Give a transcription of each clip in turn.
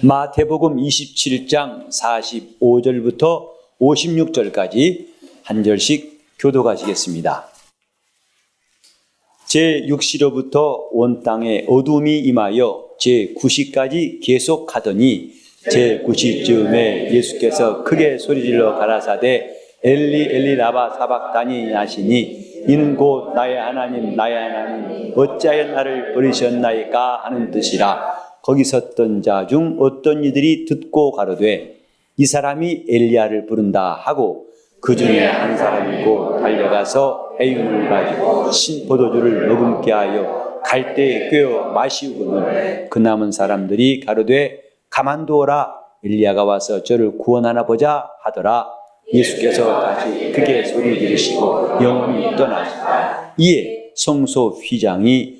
마태복음 27장 45절부터 56절까지 한 절씩 교독하시겠습니다. 제6시로부터 온 땅에 어둠이 임하여 제9시까지 계속하더니 제9시쯤에 예수께서 크게 소리질러 가라사대 엘리 엘리 라바 사박다니 하시니 이는 곧 나의 하나님 나의 하나님 어찌하여 나를 버리셨나이까 하는 뜻이라. 거기 섰던 자 중 어떤 이들이 듣고 가로되 이 사람이 엘리야를 부른다 하고 그 중에 한 사람이고 달려가서 해윤을 가지고 신포도주를 머금게 하여 갈대에 꿰어 마시우거늘 그 남은 사람들이 가로되 가만두어라 엘리야가 와서 저를 구원하나 보자 하더라. 예수께서 다시 크게 소리 지르시고 영혼이 떠나시다. 이에 성소 휘장이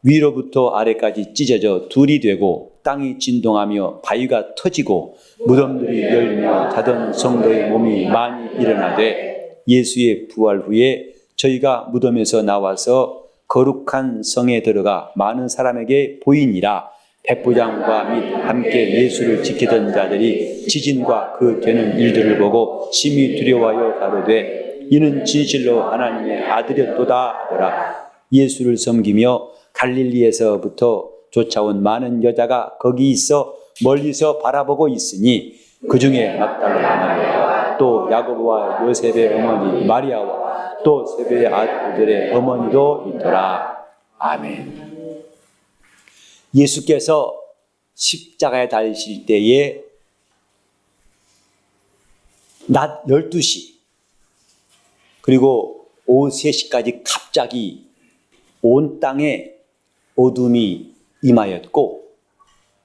위로부터 아래까지 찢어져 둘이 되고 땅이 진동하며 바위가 터지고 무덤들이 열리며 자던 성도의 몸이 많이 일어나되 예수의 부활 후에 저희가 무덤에서 나와서 거룩한 성에 들어가 많은 사람에게 보이니라. 백부장과 및 함께 예수를 지키던 자들이 지진과 그 되는 일들을 보고 심히 두려워하여 가로되 이는 진실로 하나님의 아들이었도다 하더라. 예수를 섬기며 갈릴리에서부터 쫓아온 많은 여자가 거기 있어 멀리서 바라보고 있으니 그 중에 막달라 마리아와 또 야고보와 요셉의 어머니 마리아와 또 세배의 아들들의 어머니도 있더라. 아멘. 예수께서 십자가에 달리실 때에 낮 12시 그리고 오후 3시까지 갑자기 온 땅에 어둠이 임하였고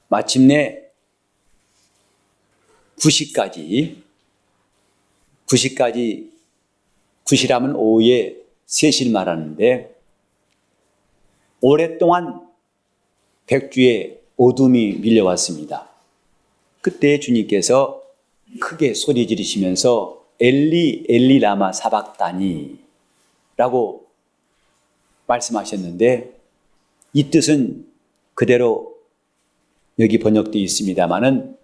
마침내 9시까지 9시라면 오후에 3시를 말하는데 오랫동안 백주에 어둠이 밀려왔습니다. 그때 주님께서 크게 소리 지르시면서 엘리 엘리 라마 사박다니 라고 말씀하셨는데 이 뜻은 그대로 여기 번역되어 있습니다마는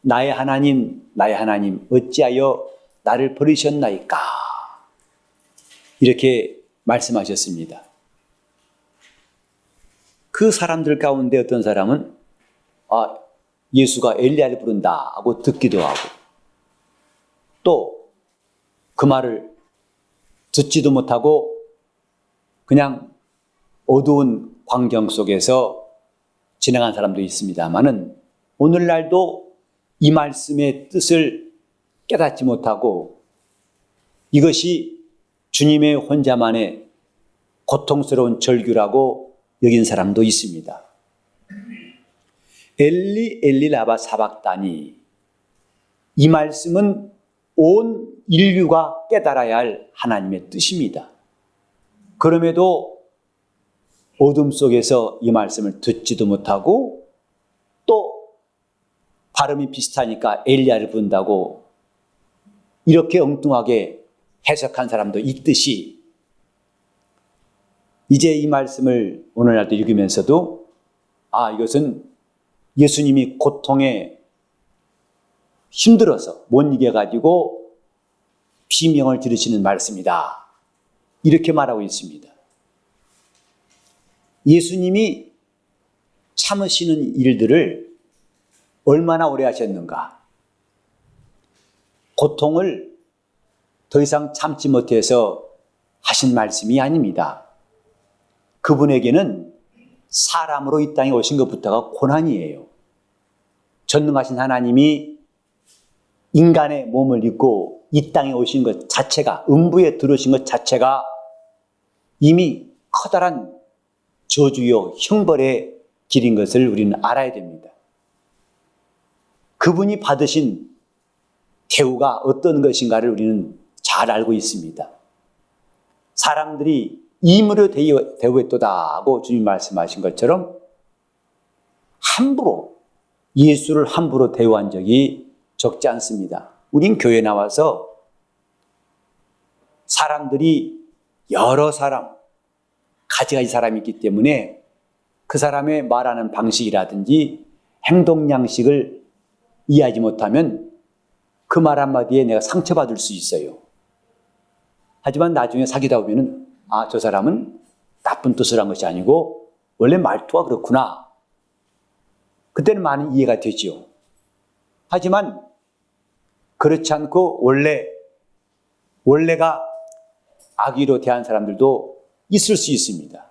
나의 하나님 어찌하여 나를 버리셨나이까 이렇게 말씀하셨습니다. 그 사람들 가운데 어떤 사람은 예수가 엘리야를 부른다 하고 듣기도 하고 또 그 말을 듣지도 못하고 그냥 어두운 광경 속에서 지나간 사람도 있습니다만은 오늘날도 이 말씀의 뜻을 깨닫지 못하고 이것이 주님의 혼자만의 고통스러운 절규라고 여긴 사람도 있습니다. 엘리 엘리 라바 사박다니 이 말씀은 온 인류가 깨달아야 할 하나님의 뜻입니다. 그럼에도 어둠 속에서 이 말씀을 듣지도 못하고 또 발음이 비슷하니까 엘리야를 부른다고 이렇게 엉뚱하게 해석한 사람도 있듯이 이제 이 말씀을 오늘날도 읽으면서도 이것은 예수님이 고통에 힘들어서 못 이겨가지고 비명을 지르시는 말씀이다 이렇게 말하고 있습니다. 예수님이 참으시는 일들을 얼마나 오래 하셨는가? 고통을 더 이상 참지 못해서 하신 말씀이 아닙니다. 그분에게는 사람으로 이 땅에 오신 것부터가 고난이에요. 전능하신 하나님이 인간의 몸을 입고 이 땅에 오신 것 자체가 음부에 들어오신 것 자체가 이미 커다란 저주요 형벌의 길인 것을 우리는 알아야 됩니다. 그분이 받으신 대우가 어떤 것인가를 우리는 잘 알고 있습니다. 사람들이 임으로 대우했도다 하고 주님 말씀하신 것처럼 예수를 함부로 대우한 적이 적지 않습니다. 우린 교회 나와서 사람들이 여러 사람, 가지가지 사람이 있기 때문에 그 사람의 말하는 방식이라든지 행동 양식을 이해하지 못하면 그 말 한마디에 내가 상처받을 수 있어요. 하지만 나중에 사귀다 보면은 저 사람은 나쁜 뜻을 한 것이 아니고 원래 말투가 그렇구나. 그때는 많은 이해가 되지요. 하지만 그렇지 않고 원래가 악의로 대한 사람들도 있을 수 있습니다.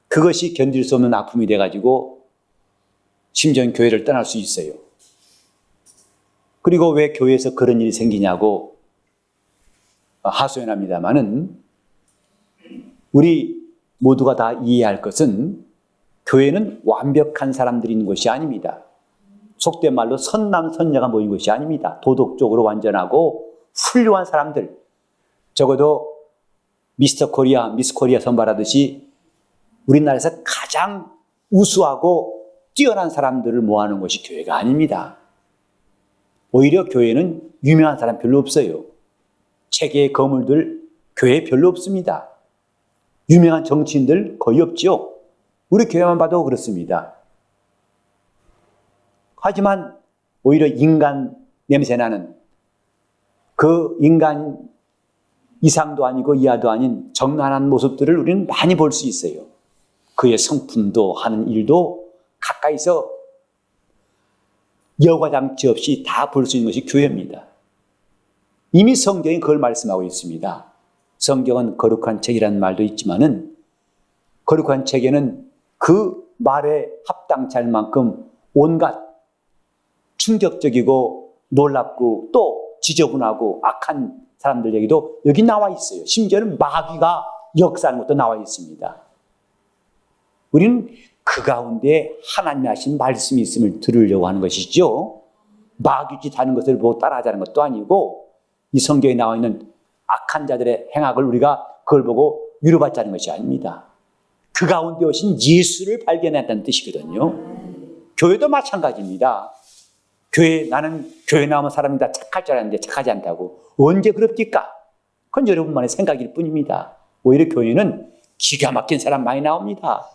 그것이 견딜 수 없는 아픔이 돼가지고 심지어는 교회를 떠날 수 있어요. 그리고 왜 교회에서 그런 일이 생기냐고 하소연합니다마는 우리 모두가 다 이해해야 할 것은 교회는 완벽한 사람들이 있는 것이 아닙니다. 속된 말로 선남 선녀가 모인 것이 아닙니다. 도덕적으로 완전하고 훌륭한 사람들, 적어도 미스터 코리아, 미스 코리아 선발하듯이 우리나라에서 가장 우수하고 뛰어난 사람들을 모아놓은 것이 교회가 아닙니다. 오히려 교회는 유명한 사람 별로 없어요. 세계의 거물들 교회에 별로 없습니다. 유명한 정치인들 거의 없죠. 우리 교회만 봐도 그렇습니다. 하지만 오히려 인간 냄새나는 그 인간 이상도 아니고 이하도 아닌 정난한 모습들을 우리는 많이 볼 수 있어요. 그의 성품도 하는 일도 가까이서 여과장치 없이 다 볼 수 있는 것이 교회입니다. 이미 성경이 그걸 말씀하고 있습니다. 성경은 거룩한 책이라는 말도 있지만은 거룩한 책에는 그 말에 합당치 않을 만큼 온갖 충격적이고 놀랍고 또 지저분하고 악한 사람들 얘기도 여기 나와 있어요. 심지어는 마귀가 역사하는 것도 나와 있습니다. 우리는 그 가운데 하나님이 하신 말씀이 있음을 들으려고 하는 것이죠. 마귀짓 하는 것을 보고 따라하자는 것도 아니고 이 성경에 나와 있는 악한 자들의 행악을 우리가 그걸 보고 위로받자는 것이 아닙니다. 그 가운데 오신 예수를 발견했다는 뜻이거든요. 교회도 마찬가지입니다. 나는 교회 나오면 사람이 다 착할 줄 알았는데 착하지 않다고. 언제 그럽니까? 그건 여러분만의 생각일 뿐입니다. 오히려 교회는 기가 막힌 사람 많이 나옵니다.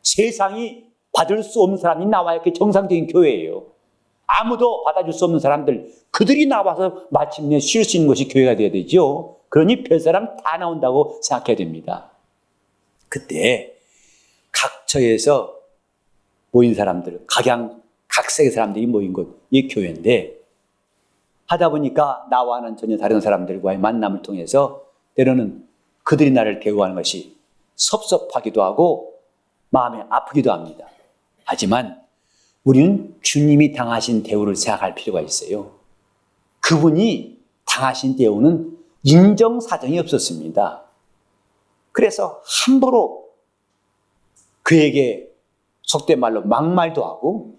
세상이 받을 수 없는 사람이 나와야 그게 정상적인 교회예요. 아무도 받아줄 수 없는 사람들, 그들이 나와서 마침내 쉴 수 있는 것이 교회가 되어야 되죠. 그러니 별사람 다 나온다고 생각해야 됩니다. 그때 각처에서 모인 사람들, 각색의 사람들이 모인 곳이 교회인데 하다 보니까 나와는 전혀 다른 사람들과의 만남을 통해서 때로는 그들이 나를 대우하는 것이 섭섭하기도 하고 마음이 아프기도 합니다. 하지만 우리는 주님이 당하신 대우를 생각할 필요가 있어요. 그분이 당하신 대우는 인정사정이 없었습니다. 그래서 함부로 그에게 속된 말로 막말도 하고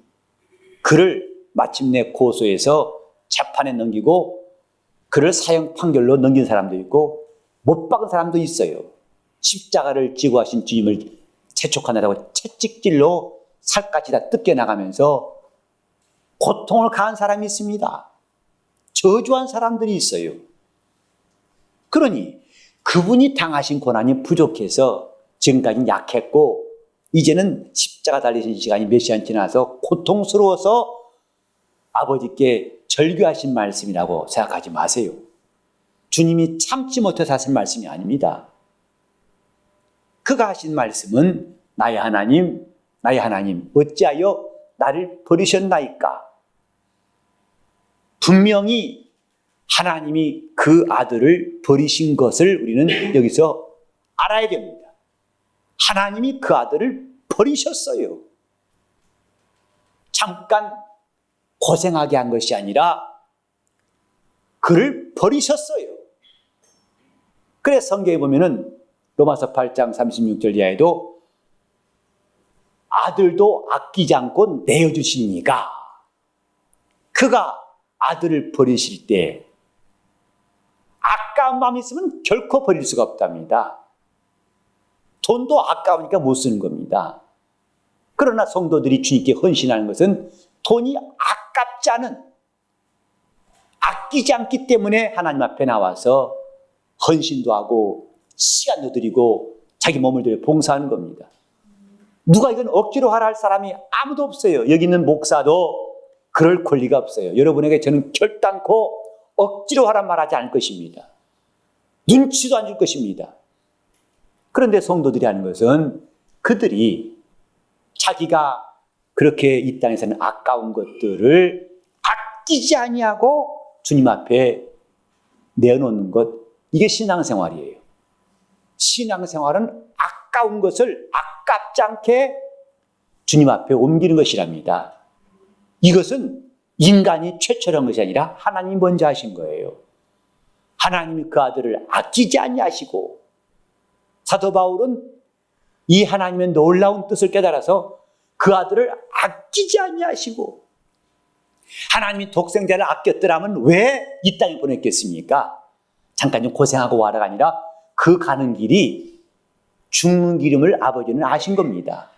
그를 마침내 고소해서 재판에 넘기고 그를 사형 판결로 넘긴 사람도 있고 못 박은 사람도 있어요. 십자가를 지고 하신 주님을 재촉하느라고 채찍질로 살갗이 다 뜯겨나가면서 고통을 가한 사람이 있습니다. 저주한 사람들이 있어요. 그러니 그분이 당하신 고난이 부족해서 지금까지는 약했고 이제는 십자가 달리신 시간이 몇 시간 지나서 고통스러워서 아버지께 절규하신 말씀이라고 생각하지 마세요. 주님이 참지 못해서 하신 말씀이 아닙니다. 그가 하신 말씀은 나의 하나님 어찌하여 나를 버리셨나이까? 분명히 하나님이 그 아들을 버리신 것을 우리는 여기서 알아야 됩니다. 하나님이 그 아들을 버리셨어요. 잠깐 고생하게 한 것이 아니라 그를 버리셨어요. 그래서 성경에 보면은 로마서 8장 36절 이하에도 아들도 아끼지 않고 내어주시니까 그가 아들을 버리실 때 아까운 마음이 있으면 결코 버릴 수가 없답니다. 돈도 아까우니까 못 쓰는 겁니다. 그러나 성도들이 주님께 헌신하는 것은 돈이 아깝지 않은, 아끼지 않기 때문에 하나님 앞에 나와서 헌신도 하고 시간도 드리고 자기 몸을 들여 봉사하는 겁니다. 누가 이건 억지로 하라 할 사람이 아무도 없어요. 여기 있는 목사도 그럴 권리가 없어요. 여러분에게 저는 결단코 억지로 하란 말하지 않을 것입니다. 눈치도 안 줄 것입니다. 그런데 성도들이 하는 것은 그들이 자기가 그렇게 이 땅에서는 아까운 것들을 아끼지 아니하고 주님 앞에 내어놓는 것, 이게 신앙생활이에요. 신앙생활은 아까운 것을 아깝지 않게 주님 앞에 옮기는 것이랍니다. 이것은 인간이 최초란 것이 아니라 하나님이 먼저 하신 거예요. 하나님이 그 아들을 아끼지 아니하시고, 사도 바울은 이 하나님의 놀라운 뜻을 깨달아서 그 아들을 아끼지 아니하시고, 하나님이 독생자를 아꼈더라면 왜 이 땅에 보냈겠습니까? 잠깐 좀 고생하고 와라가 아니라 그 가는 길이 죽는 길임을 아버지는 아신 겁니다.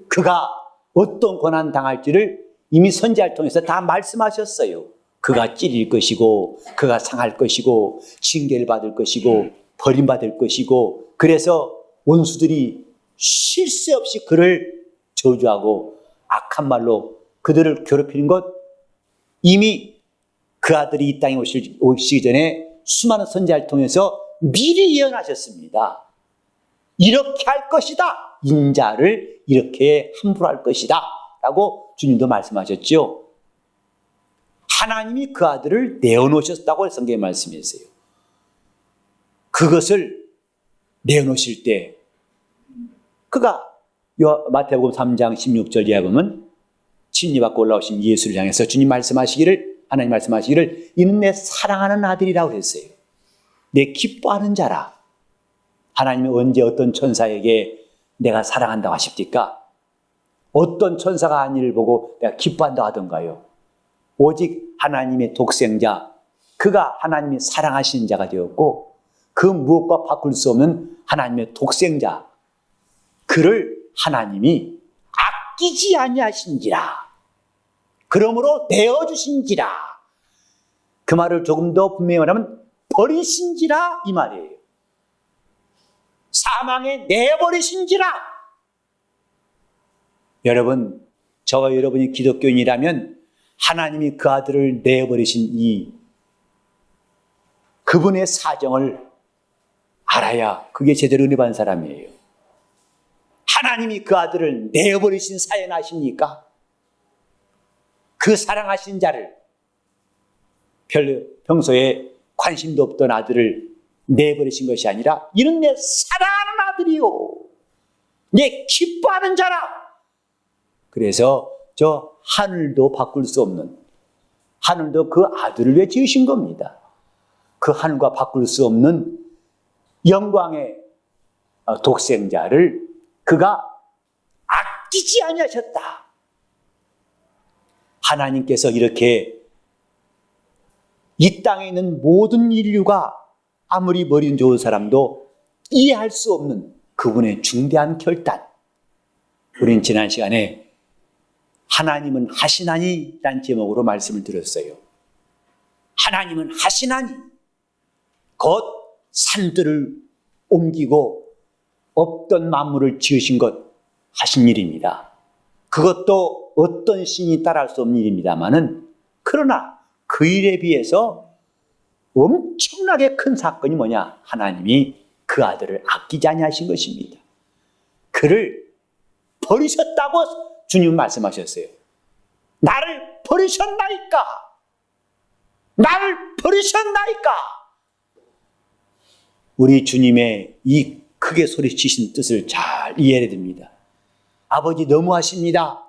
그가 어떤 고난 당할지를 이미 선지자를 통해서 다 말씀하셨어요. 그가 찔릴 것이고, 그가 상할 것이고, 징계를 받을 것이고, 버림받을 것이고, 그래서 원수들이 쉴 새 없이 그를 저주하고 악한 말로 그들을 괴롭히는 것, 이미 그 아들이 이 땅에 오시기 전에 수많은 선지자를 통해서 미리 예언하셨습니다. 이렇게 할 것이다. 인자를 이렇게 함부로 할 것이다. 라고 주님도 말씀하셨죠. 하나님이 그 아들을 내어놓으셨다고 성경에 말씀했어요. 그것을 내어놓으실 때 그가 마태복음 3장 16절 이하 보면 침례 받고 올라오신 예수를 향해서 주님 말씀하시기를, 하나님 말씀하시기를, 이는 내 사랑하는 아들이라고 했어요. 내 기뻐하는 자라. 하나님이 언제 어떤 천사에게 내가 사랑한다고 하십니까? 어떤 천사가 한 일을 보고 내가 기뻐한다고 하던가요? 오직 하나님의 독생자, 그가 하나님이 사랑하시는 자가 되었고, 그 무엇과 바꿀 수 없는 하나님의 독생자, 그를 하나님이 아끼지 아니하신지라, 그러므로 내어주신지라. 그 말을 조금 더 분명히 말하면 버리신지라, 이 말이에요. 사망에 내버리신지라. 여러분, 저와 여러분이 기독교인이라면 하나님이 그 아들을 내버리신 이 그분의 사정을 알아야 그게 제대로 은혜 받은 사람이에요. 하나님이 그 아들을 내버리신 사연 아십니까? 그 사랑하신 자를, 평소에 관심도 없던 아들을 내버리신 것이 아니라, 이는 내 사랑하는 아들이요, 내 기뻐하는 자라. 그래서 저 하늘도 바꿀 수 없는, 하늘도 그 아들을 위해 지으신 겁니다. 그 하늘과 바꿀 수 없는 영광의 독생자를 그가 아끼지 아니하셨다. 하나님께서 이렇게 이 땅에 있는 모든 인류가 아무리 머리 좋은 사람도 이해할 수 없는 그분의 중대한 결단. 우리는 지난 시간에 하나님은 하시나니 라는 제목으로 말씀을 드렸어요. 하나님은 하시나니, 곧 산들을 옮기고 없던 만물을 지으신 것 하신 일입니다. 그것도 어떤 신이 따라할 수 없는 일입니다만은, 그러나 그 일에 비해서 엄청나게 큰 사건이 뭐냐? 하나님이 그 아들을 아끼지 아니하신 것입니다. 그를 버리셨다고 주님은 말씀하셨어요. 나를 버리셨나이까? 나를 버리셨나이까? 우리 주님의 이 크게 소리치신 뜻을 잘 이해해야 됩니다. 아버지 너무하십니다,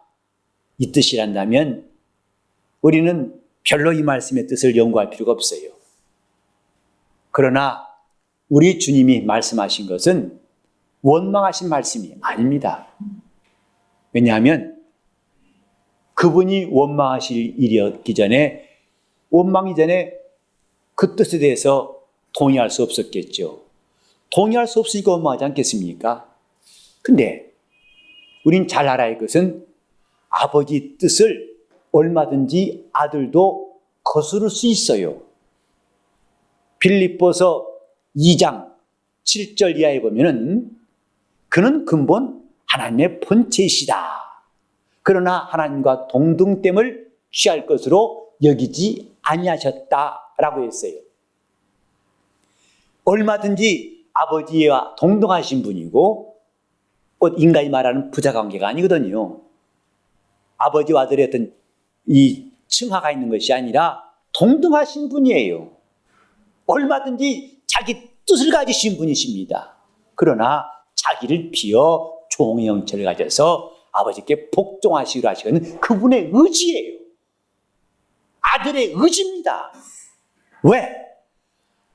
이 뜻이란다면 우리는 별로 이 말씀의 뜻을 연구할 필요가 없어요. 그러나 우리 주님이 말씀하신 것은 원망하신 말씀이 아닙니다. 왜냐하면 그분이 원망하실 일이었기 전에, 원망이 전에 그 뜻에 대해서 동의할 수 없었겠죠. 동의할 수 없으니까 원망하지 않겠습니까? 근데 우린 잘 알아야 할 것은 아버지 뜻을 얼마든지 아들도 거스를 수 있어요. 빌립보서 2장 7절 이하에 보면은 그는 근본 하나님의 본체이시다. 그러나 하나님과 동등됨을 취할 것으로 여기지 아니하셨다라고 했어요. 얼마든지 아버지와 동등하신 분이고 곧 인간이 말하는 부자 관계가 아니거든요. 아버지와 아들의 어떤 이 층하가 있는 것이 아니라 동등하신 분이에요. 얼마든지 자기 뜻을 가지신 분이십니다. 그러나 자기를 비어 종의 형체를 가져서 아버지께 복종하시기로 하시는 그분의 의지예요. 아들의 의지입니다. 왜?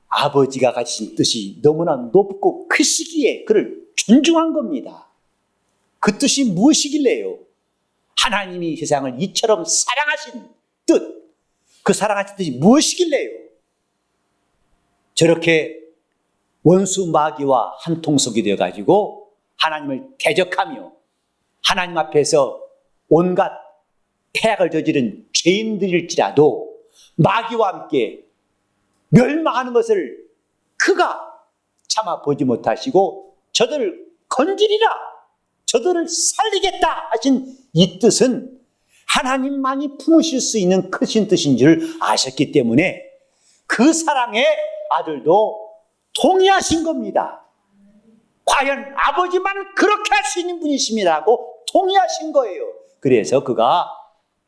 아버지가 가지신 뜻이 너무나 높고 크시기에 그를 존중한 겁니다. 그 뜻이 무엇이길래요? 하나님이 세상을 이처럼 사랑하신 뜻, 그 사랑하신 뜻이 무엇이길래요? 저렇게 원수 마귀와 한통속이 되어가지고 하나님을 대적하며 하나님 앞에서 온갖 해악을 저지른 죄인들일지라도 마귀와 함께 멸망하는 것을 그가 참아 보지 못하시고 저들을 건지리라, 저들을 살리겠다 하신 이 뜻은 하나님만이 품으실 수 있는 크신 뜻인 줄 아셨기 때문에 그 사랑에 아들도 동의하신 겁니다. 과연 아버지만 그렇게 할 수 있는 분이십니다라고 동의하신 거예요. 그래서 그가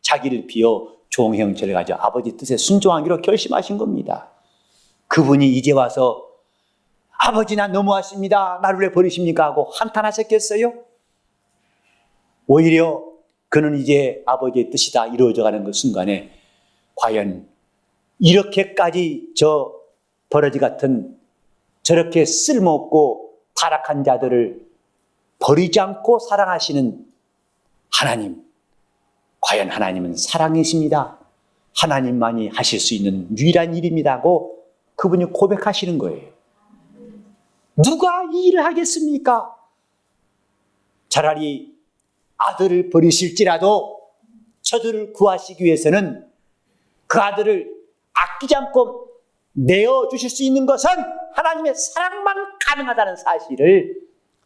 자기를 비워 종의 형체를 가져 아버지 뜻에 순종하기로 결심하신 겁니다. 그분이 이제 와서 아버지 나 너무하십니다, 나를 왜 버리십니까 하고 한탄하셨겠어요? 오히려 그는 이제 아버지의 뜻이 다 이루어져가는 그 순간에 과연 이렇게까지 저 버러지 같은 저렇게 쓸모없고 타락한 자들을 버리지 않고 사랑하시는 하나님, 과연 하나님은 사랑이십니다. 하나님만이 하실 수 있는 유일한 일입니다 하고 그분이 고백하시는 거예요. 누가 이 일을 하겠습니까? 차라리 아들을 버리실지라도 저들을 구하시기 위해서는 그 아들을 아끼지 않고 내어주실 수 있는 것은 하나님의 사랑만 가능하다는 사실을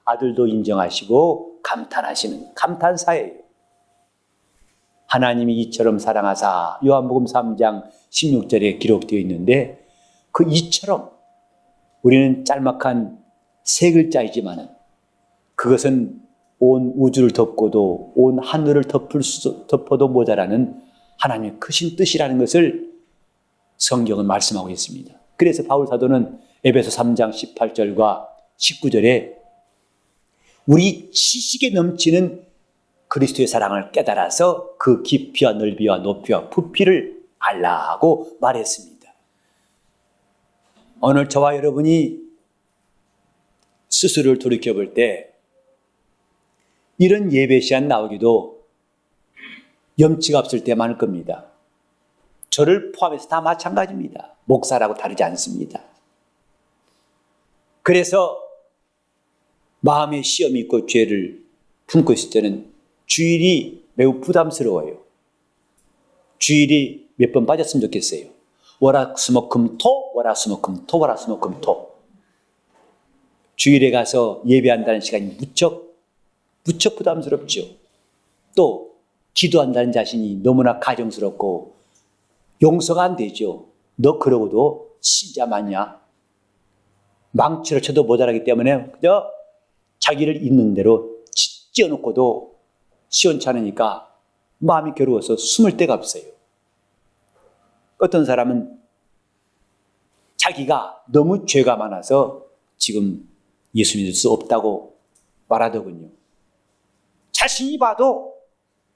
아들도 인정하시고 감탄하시는 감탄사예요. 하나님이 이처럼 사랑하사 요한복음 3장 16절에 기록되어 있는데 그 이처럼 우리는 짤막한 세 글자이지만 그것은 온 우주를 덮고도 온 하늘을 덮어도 모자라는 하나님의 크신 뜻이라는 것을 성경은 말씀하고 있습니다. 그래서 바울 사도는 에베소 3장 18절과 19절에 우리 지식에 넘치는 그리스도의 사랑을 깨달아서 그 깊이와 넓이와 높이와 부피를 알라고 말했습니다. 오늘 저와 여러분이 스스로를 돌이켜볼 때 이런 예배 시간 나오기도 염치가 없을 때 많을 겁니다. 저를 포함해서 다 마찬가지입니다. 목사라고 다르지 않습니다. 그래서 마음에 시험이 있고 죄를 품고 있을 때는 주일이 매우 부담스러워요. 주일이 몇 번 빠졌으면 좋겠어요. 월화수목금토, 월화수목금토, 월화수목금토. 주일에 가서 예배한다는 시간이 무척 부담스럽죠. 또 기도한다는 자신이 너무나 가정스럽고 용서가 안 되죠. 너 그러고도 신자 맞냐? 망치로 쳐도 모자라기 때문에 그저 자기를 있는 대로 찌어놓고도 시원찮으니까 마음이 괴로워서 숨을 데가 없어요. 어떤 사람은 자기가 너무 죄가 많아서 지금 예수 믿을 수 없다고 말하더군요. 자신이 봐도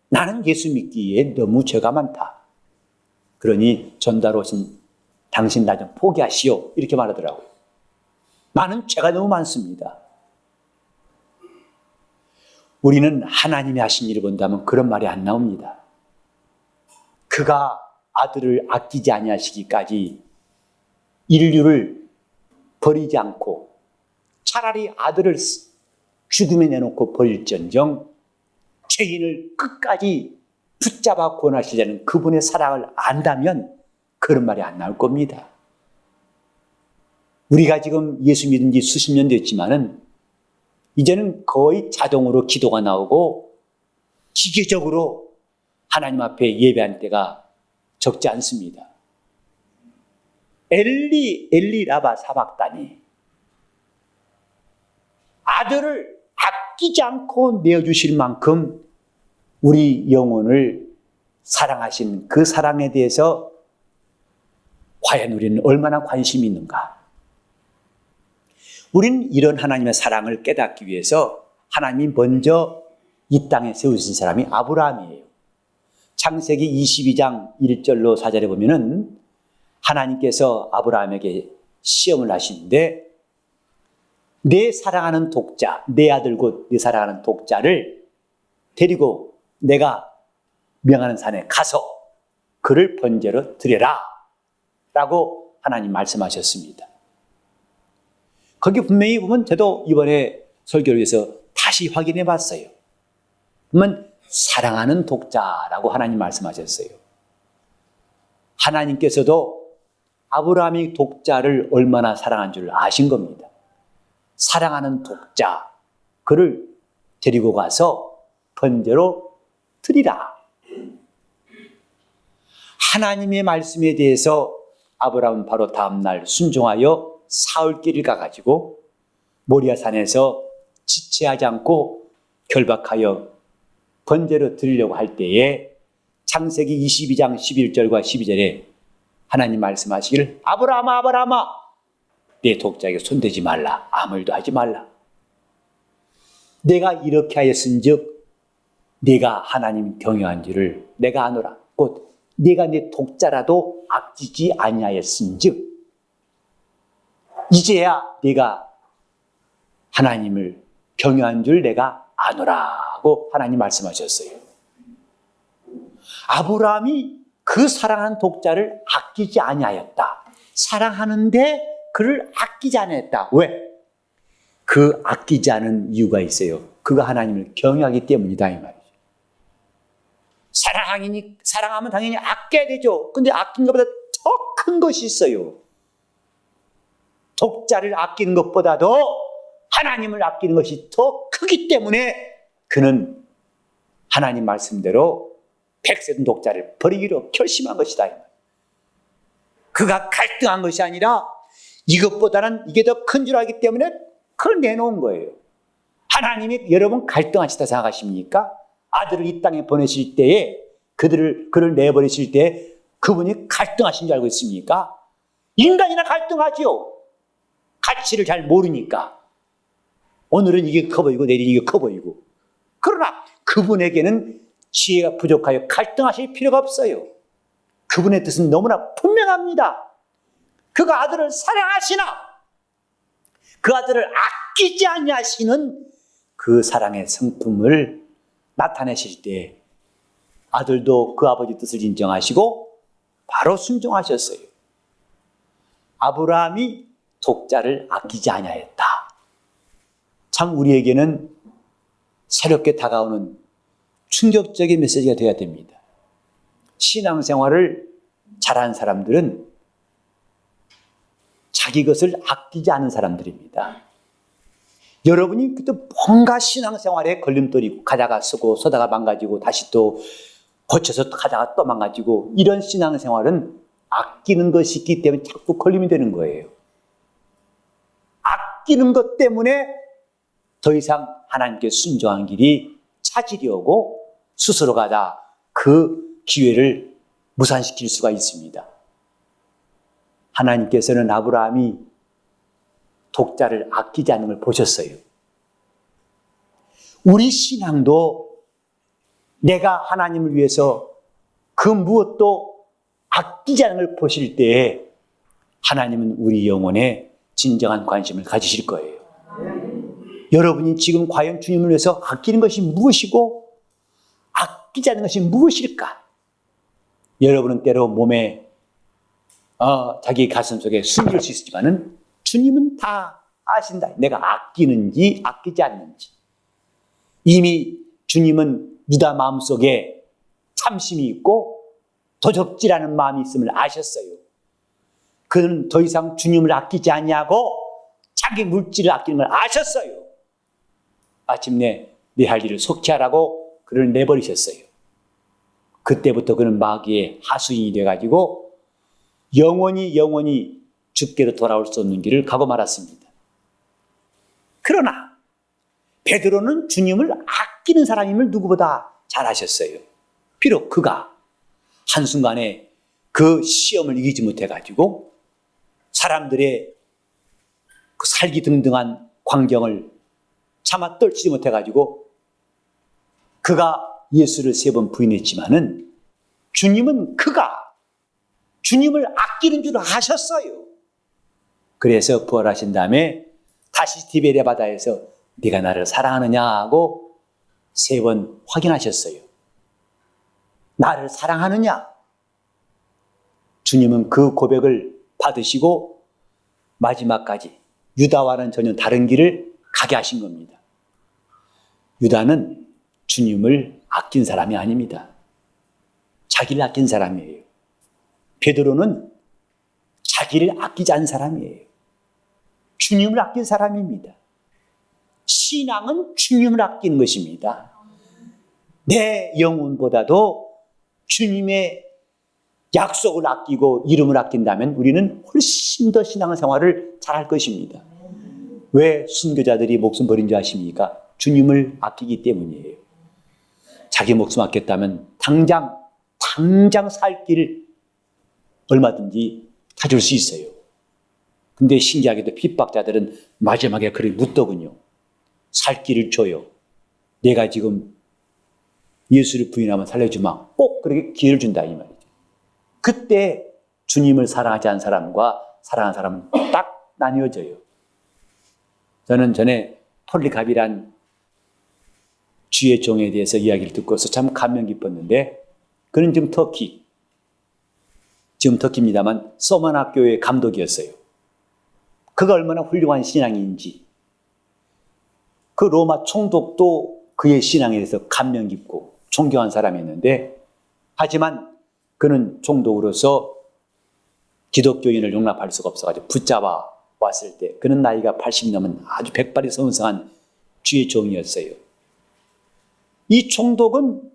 나는 예수 믿기에 너무 죄가 많다. 그러니 전달 오신 당신 나 좀 포기하시오 이렇게 말하더라고요. 나는 죄가 너무 많습니다. 우리는 하나님이 하신 일을 본다면 그런 말이 안 나옵니다. 그가 아들을 아끼지 아니하시기까지 인류를 버리지 않고 차라리 아들을 죽음에 내놓고 버릴지언정 죄인을 끝까지 붙잡아 구원하시려는 그분의 사랑을 안다면 그런 말이 안 나올 겁니다. 우리가 지금 예수 믿은 지 수십 년 됐지만은 이제는 거의 자동으로 기도가 나오고 기계적으로 하나님 앞에 예배하는 때가 적지 않습니다. 엘리 라바 사박다니, 아들을 아끼지 않고 내어주실 만큼 우리 영혼을 사랑하신 그 사랑에 대해서 과연 우리는 얼마나 관심이 있는가? 우리는 이런 하나님의 사랑을 깨닫기 위해서 하나님이 먼저 이 땅에 세우신 사람이 아브라함이에요. 창세기 22장 1절로 4절에 보면은 하나님께서 아브라함에게 시험을 하시는데, 내 사랑하는 독자, 내 아들 곧 내 사랑하는 독자를 데리고 내가 명하는 산에 가서 그를 번제로 드려라 라고 하나님 말씀하셨습니다. 거기 분명히 보면 저도 이번에 설교를 위해서 다시 확인해 봤어요. 그러면 사랑하는 독자라고 하나님 말씀하셨어요. 하나님께서도 아브라함이 독자를 얼마나 사랑한 줄 아신 겁니다. 사랑하는 독자, 그를 데리고 가서 번제로 드리라. 하나님의 말씀에 대해서 아브라함은 바로 다음날 순종하여 사흘길을 가가지고 모리아산에서 지체하지 않고 결박하여 번제로 드리려고 할 때에 창세기 22장 11절과 12절에 하나님 말씀하시기를, 아브라함아 아브라함아, 내 독자에게 손대지 말라, 아무 일도 하지 말라. 내가 이렇게 하였은즉 네가 하나님 경외한 줄을 내가 아노라. 곧 네가 내 독자라도 아끼지 아니하였은즉 이제야 네가 하나님을 경외한 줄 내가 아노라고 하나님 말씀하셨어요. 아브라함이 그 사랑하는 독자를 아끼지 아니하였다. 사랑하는데 그를 아끼지 아니했다. 왜? 그 아끼지 않은 이유가 있어요. 그가 하나님을 경외하기 때문이다 이 말이죠. 사랑하면 당연히 아껴야 되죠. 근데 아낀 것보다 더 큰 것이 있어요. 독자를 아끼는 것보다도 하나님을 아끼는 것이 더 크기 때문에 그는 하나님 말씀대로 백세된 독자를 버리기로 결심한 것이다. 그가 갈등한 것이 아니라 이것보다는 이게 더 큰 줄 알기 때문에 그걸 내놓은 거예요. 하나님이 여러분 갈등하시다 생각하십니까? 아들을 이 땅에 보내실 때에 그를 내버리실 때 그분이 갈등하신 줄 알고 있습니까? 인간이나 갈등하지요. 가치를 잘 모르니까. 오늘은 이게 커 보이고 내일은 이게 커 보이고. 그러나 그분에게는 지혜가 부족하여 갈등하실 필요가 없어요. 그분의 뜻은 너무나 분명합니다. 그가 아들을 사랑하시나 그 아들을 아끼지 아니하시는 그 사랑의 성품을 나타내실 때 아들도 그 아버지 뜻을 인정하시고 바로 순종하셨어요. 아브라함이 독자를 아끼지 아니하였다. 참 우리에게는 새롭게 다가오는 충격적인 메시지가 되어야 됩니다. 신앙생활을 잘하는 사람들은 자기 것을 아끼지 않은 사람들입니다. 여러분이 그때 뭔가 신앙생활에 걸림돌이 있고 가다가 쓰고 서다가 망가지고 다시 또 고쳐서 가다가 또 망가지고 이런 신앙생활은 아끼는 것이 있기 때문에 자꾸 걸림이 되는 거예요. 아끼는 것 때문에 더 이상 하나님께 순종한 길이 차질이 오고 스스로 가다 그 기회를 무산시킬 수가 있습니다. 하나님께서는 아브라함이 독자를 아끼지 않는 걸 보셨어요. 우리 신앙도 내가 하나님을 위해서 그 무엇도 아끼지 않는 걸 보실 때에 하나님은 우리 영혼에 진정한 관심을 가지실 거예요. 여러분이 지금 과연 주님을 위해서 아끼는 것이 무엇이고 아끼지 않는 것이 무엇일까? 여러분은 때로 몸에 자기 가슴 속에 숨길 수 있지만은 주님은 다 아신다. 내가 아끼는지 아끼지 않는지. 이미 주님은 유다 마음속에 참심이 있고 도적질하는 마음이 있음을 아셨어요. 그는 더 이상 주님을 아끼지 아니하고 자기 물질을 아끼는 걸 아셨어요. 마침내 내 할 일을 속히 하라고 그를 내버리셨어요. 그때부터 그는 마귀의 하수인이 돼가지고 영원히 주께로 돌아올 수 없는 길을 가고 말았습니다. 그러나 베드로는 주님을 아끼는 사람임을 누구보다 잘 아셨어요. 비록 그가 한순간에 그 시험을 이기지 못해가지고 사람들의 그 살기 등등한 광경을 차마 떨치지 못해가지고 그가 예수를 3번 부인했지만은 주님은 그가 주님을 아끼는 줄 아셨어요. 그래서 부활하신 다음에 다시 디베레 바다에서 네가 나를 사랑하느냐 하고 3번 확인하셨어요. 나를 사랑하느냐? 주님은 그 고백을 받으시고 마지막까지 유다와는 전혀 다른 길을 가게 하신 겁니다. 유다는 주님을 아낀 사람이 아닙니다. 자기를 아낀 사람이에요. 베드로는 자기를 아끼지 않은 사람이에요. 주님을 아낀 사람입니다. 신앙은 주님을 아끼는 것입니다. 내 영혼보다도 주님의 약속을 아끼고 이름을 아낀다면 우리는 훨씬 더 신앙생활을 잘할 것입니다. 왜 순교자들이 목숨 버린 줄 아십니까? 주님을 아끼기 때문이에요. 자기 목숨 아꼈다면 당장 살 길을 얼마든지 가질 수 있어요. 근데 신기하게도 핍박자들은 마지막에 그를 묻더군요. 살 길을 줘요. 내가 지금 예수를 부인하면 살려주마. 꼭 그렇게 기회를 준다 이 말이죠. 그때 주님을 사랑하지 않은 사람과 사랑하는 사람은 딱 나뉘어져요. 저는 전에 폴리갑이란 주의 종에 대해서 이야기를 듣고서 참 감명 깊었는데 그는 지금 터키입니다만 서먼 학교의 감독이었어요. 그가 얼마나 훌륭한 신앙인지 그 로마 총독도 그의 신앙에 대해서 감명 깊고 존경한 사람이었는데 하지만 그는 총독으로서 기독교인을 용납할 수가 없어가지고 붙잡아 왔을 때 그는 나이가 80 넘은 아주 백발이 성성한 주의 종이었어요. 이 총독은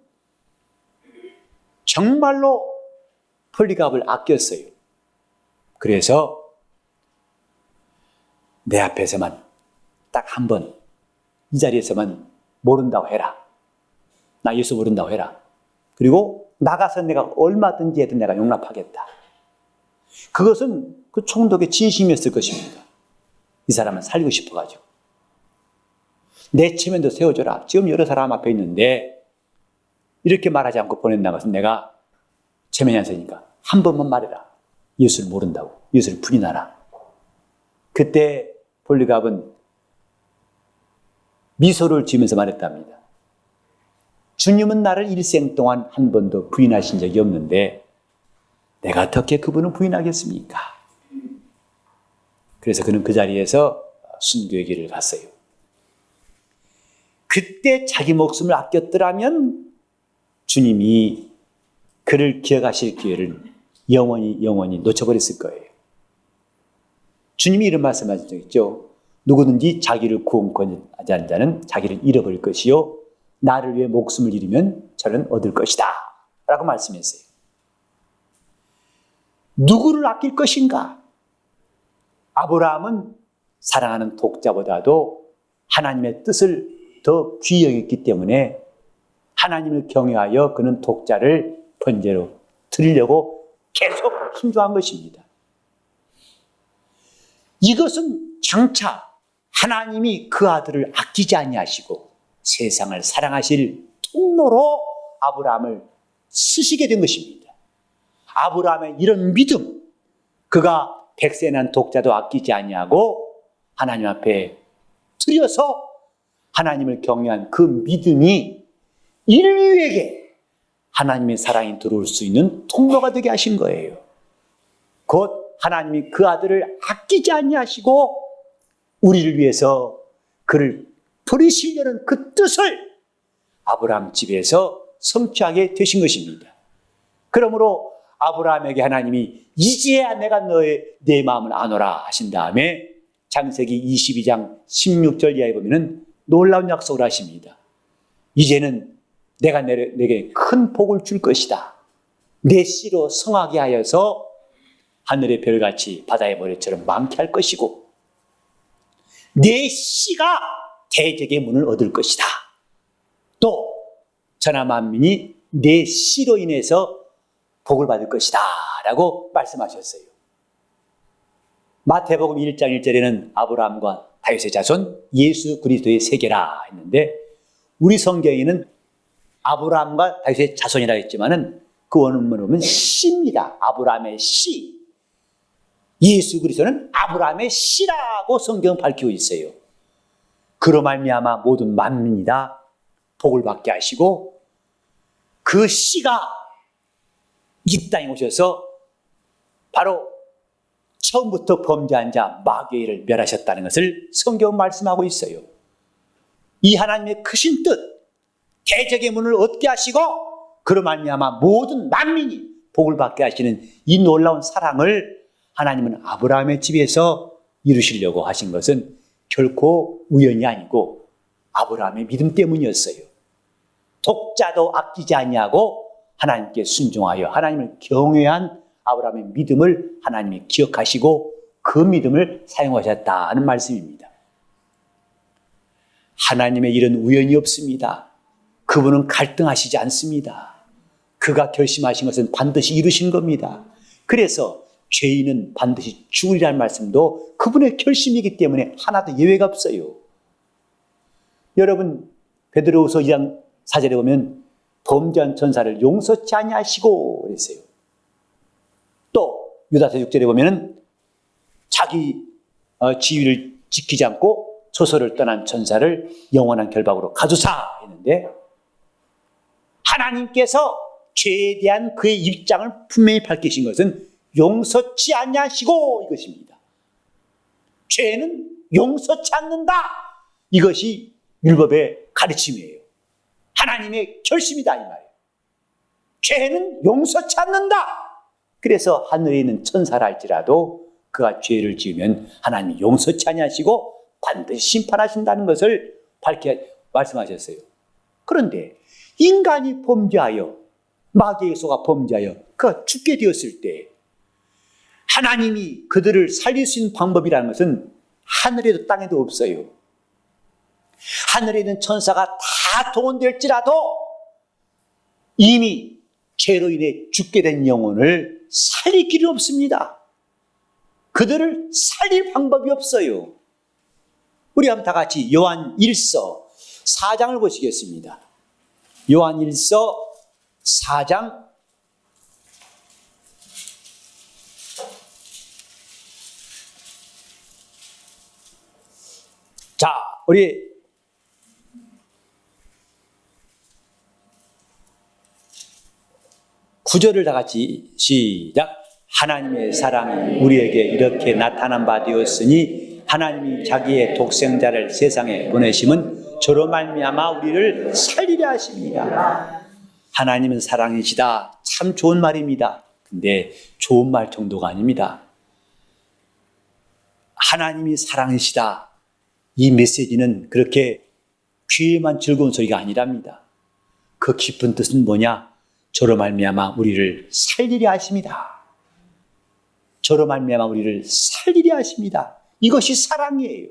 정말로 폴리갑을 아꼈어요. 그래서 내 앞에서만 딱 한 번 이 자리에서만 모른다고 해라. 나 예수 모른다고 해라. 그리고 나가서 내가 얼마든지 해도 내가 용납하겠다. 그것은 그 총독의 진심이었을 것입니다. 이 사람은 살고 싶어가지고. 내 체면도 세워줘라. 지금 여러 사람 앞에 있는데 이렇게 말하지 않고 보낸다는 것은 내가 체면이 안 서니까 한 번만 말해라. 예수를 모른다고. 예수를 부인하라. 그때 폴리갑은 미소를 지으면서 말했답니다. 주님은 나를 일생 동안 한 번도 부인하신 적이 없는데 내가 어떻게 그분을 부인하겠습니까? 그래서 그는 그 자리에서 순교의 길을 갔어요. 그때 자기 목숨을 아꼈더라면 주님이 그를 기억하실 기회를 영원히 놓쳐버렸을 거예요. 주님이 이런 말씀하신 적 있죠. 누구든지 자기를 구원권하지 않는 자는 자기를 잃어버릴 것이요 나를 위해 목숨을 잃으면 저는 얻을 것이다 라고 말씀했어요. 누구를 아낄 것인가? 아브라함은 사랑하는 독자보다도 하나님의 뜻을 더 귀히 여겼기 때문에 하나님을 경외하여 그는 독자를 번제로 드리려고 계속 순종한 것입니다. 이것은 장차 하나님이 그 아들을 아끼지 아니하시고 세상을 사랑하실 통로로 아브라함을 쓰시게 된 것입니다. 아브라함의 이런 믿음, 그가 백세 난 독자도 아끼지 아니하고 하나님 앞에 드려서 하나님을 경외한 그 믿음이 인류에게 하나님의 사랑이 들어올 수 있는 통로가 되게 하신 거예요. 곧 하나님이 그 아들을 아끼지 아니하시고 우리를 위해서 그를 버리시려는 그 뜻을 아브라함 집에서 성취하게 되신 것입니다. 그러므로 아브라함에게 하나님이 이제야 내가 내 마음을 아노라 하신 다음에 창세기 22장 16절 이하에 보면은 놀라운 약속을 하십니다. 이제는 내가 내게 큰 복을 줄 것이다. 내 씨로 성하게 하여서 하늘의 별같이 바다의 모래처럼 많게 할 것이고 내 씨가 대적의 문을 얻을 것이다. 또 천하 만민이 내 씨로 인해서 복을 받을 것이다 라고 말씀하셨어요. 마태복음 1장 1절에는 아브라함과 다윗의 자손 예수 그리스도의 세계라 했는데 우리 성경에는 아브라함과 다윗의 자손이라 했지만은 그 원문을 보면 씨입니다. 아브라함의 씨. 예수 그리스도는 아브라함의 씨라고 성경은 밝히고 있어요. 그로 말미암아 모든 만민이 다 복을 받게 하시고 그 씨가 이 땅에 오셔서 바로 처음부터 범죄한 자 마귀를 멸하셨다는 것을 성경은 말씀하고 있어요. 이 하나님의 크신 뜻, 대적의 문을 얻게 하시고 그로 말미암아 모든 만민이 복을 받게 하시는 이 놀라운 사랑을 하나님은 아브라함의 집에서 이루시려고 하신 것은 결코 우연이 아니고 아브라함의 믿음 때문이었어요. 독자도 아끼지 아니하고 하나님께 순종하여 하나님을 경외한 아브라함의 믿음을 하나님이 기억하시고 그 믿음을 사용하셨다는 말씀입니다. 하나님의 일은 우연이 없습니다. 그분은 갈등하시지 않습니다. 그가 결심하신 것은 반드시 이루신 겁니다. 그래서 죄인은 반드시 죽으리라는 말씀도 그분의 결심이기 때문에 하나도 예외가 없어요. 여러분 베드로후서 2장 4절에 보면 범죄한 천사를 용서치 아니하시고 그랬어요. 또 유다서 6절에 보면 자기 지위를 지키지 않고 소설을 떠난 천사를 영원한 결박으로 가두사 했는데 하나님께서 죄에 대한 그의 입장을 분명히 밝히신 것은 용서치 아니하시고 이것입니다. 죄는 용서치 않는다. 이것이 율법의 가르침이에요. 하나님의 결심이다 이 말이에요. 죄는 용서치 않는다. 그래서 하늘에 있는 천사라 할지라도 그가 죄를 지으면 하나님이 용서치 아니하시고 반드시 심판하신다는 것을 말씀하셨어요. 그런데 인간이 범죄하여 마귀의 소가 범죄하여 그가 죽게 되었을 때 하나님이 그들을 살릴 수 있는 방법이라는 것은 하늘에도 땅에도 없어요. 하늘에 있는 천사가 다 동원될지라도 이미 죄로 인해 죽게 된 영혼을 살릴 길이 없습니다. 그들을 살릴 방법이 없어요. 우리 한번 다 같이 요한 1서 4장을 보시겠습니다. 요한 1서 4장 우리 9절을 다 같이 시작. 하나님의 사랑이 우리에게 이렇게 나타난 바 되었으니 하나님이 자기의 독생자를 세상에 보내심은 저로 말미암아 우리를 살리려 하십니다. 하나님은 사랑이시다. 참 좋은 말입니다. 근데 좋은 말 정도가 아닙니다. 하나님이 사랑이시다. 이 메시지는 그렇게 귀에만 즐거운 소리가 아니랍니다. 그 깊은 뜻은 뭐냐? 저로 말미암아 우리를 살리려 하십니다. 저로 말미암아 우리를 살리려 하십니다. 이것이 사랑이에요.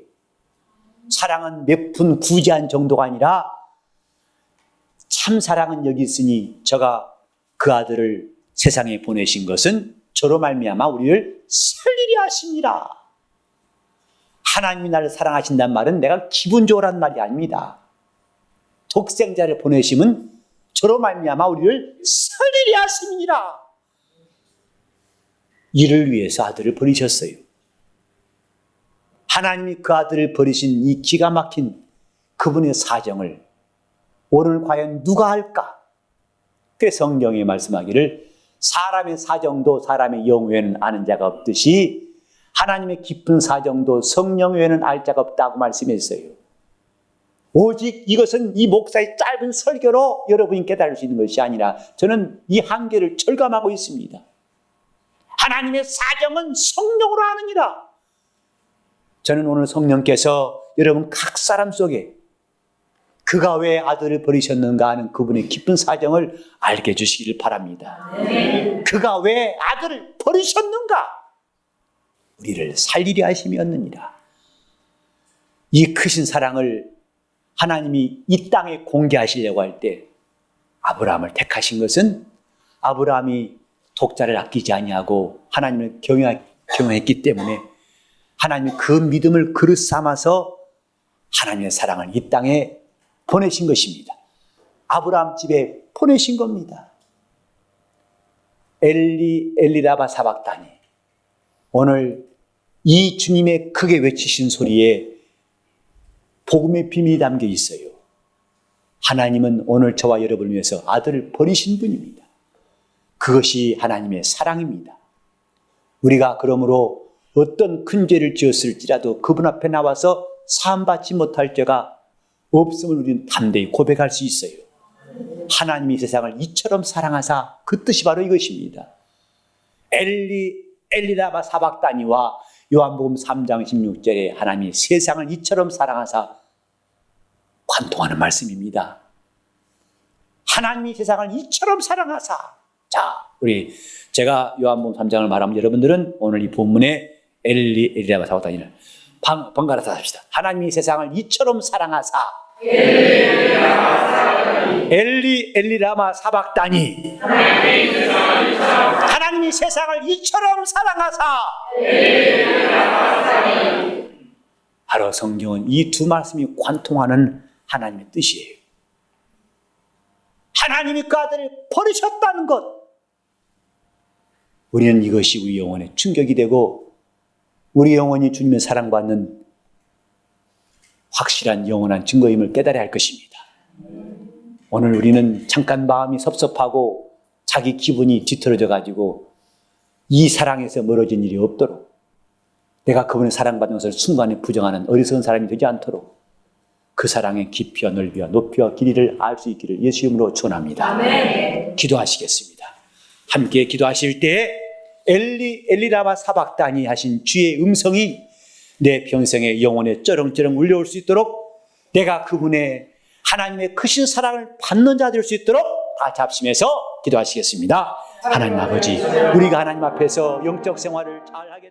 사랑은 몇 푼 구제한 정도가 아니라 참 사랑은 여기 있으니 저가 그 아들을 세상에 보내신 것은 저로 말미암아 우리를 살리려 하십니다. 하나님이 나를 사랑하신다는 말은 내가 기분 좋으란 말이 아닙니다. 독생자를 보내심은 저로 말미암아 우리를 살리려 하심이니라. 이를 위해서 아들을 버리셨어요. 하나님이 그 아들을 버리신 이 기가 막힌 그분의 사정을 오늘 과연 누가 할까? 그래서 성경에 말씀하기를 사람의 사정도 사람의 영 외에는 아는 자가 없듯이 하나님의 깊은 사정도 성령 외에는 알 자가 없다고 말씀했어요. 오직 이것은 이 목사의 짧은 설교로 여러분이 깨달을 수 있는 것이 아니라 저는 이 한계를 절감하고 있습니다. 하나님의 사정은 성령으로 아느니라. 저는 오늘 성령께서 여러분 각 사람 속에 그가 왜 아들을 버리셨는가 하는 그분의 깊은 사정을 알게 해주시기를 바랍니다. 그가 왜 아들을 버리셨는가? 우리를 살리려 하심이었느니라. 이 크신 사랑을 하나님이 이 땅에 공개하시려고 할 때 아브라함을 택하신 것은 아브라함이 독자를 아끼지 아니하고 하나님을 경외했기 때문에 하나님이 그 믿음을 그릇 삼아서 하나님의 사랑을 이 땅에 보내신 것입니다. 아브라함 집에 보내신 겁니다. 엘리라바 사박다니. 오늘 이 주님의 크게 외치신 소리에 복음의 비밀이 담겨 있어요. 하나님은 오늘 저와 여러분을 위해서 아들을 버리신 분입니다. 그것이 하나님의 사랑입니다. 우리가 그러므로 어떤 큰 죄를 지었을지라도 그분 앞에 나와서 사함받지 못할 죄가 없음을 우리는 담대히 고백할 수 있어요. 하나님이 세상을 이처럼 사랑하사, 그 뜻이 바로 이것입니다. 엘리라바 사박다니와 요한복음 3장 16절에 하나님이 세상을 이처럼 사랑하사 관통하는 말씀입니다. 하나님이 세상을 이처럼 사랑하사. 자, 제가 요한복음 3장을 말하면 여러분들은 오늘 이 본문에 엘리라바 사박다니를 번갈아서 합시다. 하나님이 세상을 이처럼 사랑하사. 엘리라마 사박다니. 하나님이 세상을 이처럼 사랑하사. 바로 성경은 이 두 말씀이 관통하는 하나님의 뜻이에요. 하나님이 그 아들을 버리셨다는 것. 우리는 이것이 우리 영혼에 충격이 되고 우리 영혼이 주님의 사랑받는 확실한 영원한 증거임을 깨달아야 할 것입니다. 오늘 우리는 잠깐 마음이 섭섭하고 자기 기분이 뒤틀어져 가지고 이 사랑에서 멀어진 일이 없도록, 내가 그분의 사랑받는 것을 순간에 부정하는 어리석은 사람이 되지 않도록 그 사랑의 깊이와 넓이와 높이와 길이를 알 수 있기를 예수 이름으로 축원합니다. 아멘. 기도하시겠습니다. 함께 기도하실 때 엘리라바 사박다니 하신 주의 음성이 내 평생의 영혼에 쩌렁쩌렁 울려올 수 있도록, 내가 그분의 하나님의 크신 사랑을 받는 자 될 수 있도록 다 잡심해서 기도하시겠습니다. 하나님 아버지, 우리가 하나님 앞에서 영적 생활을 잘하게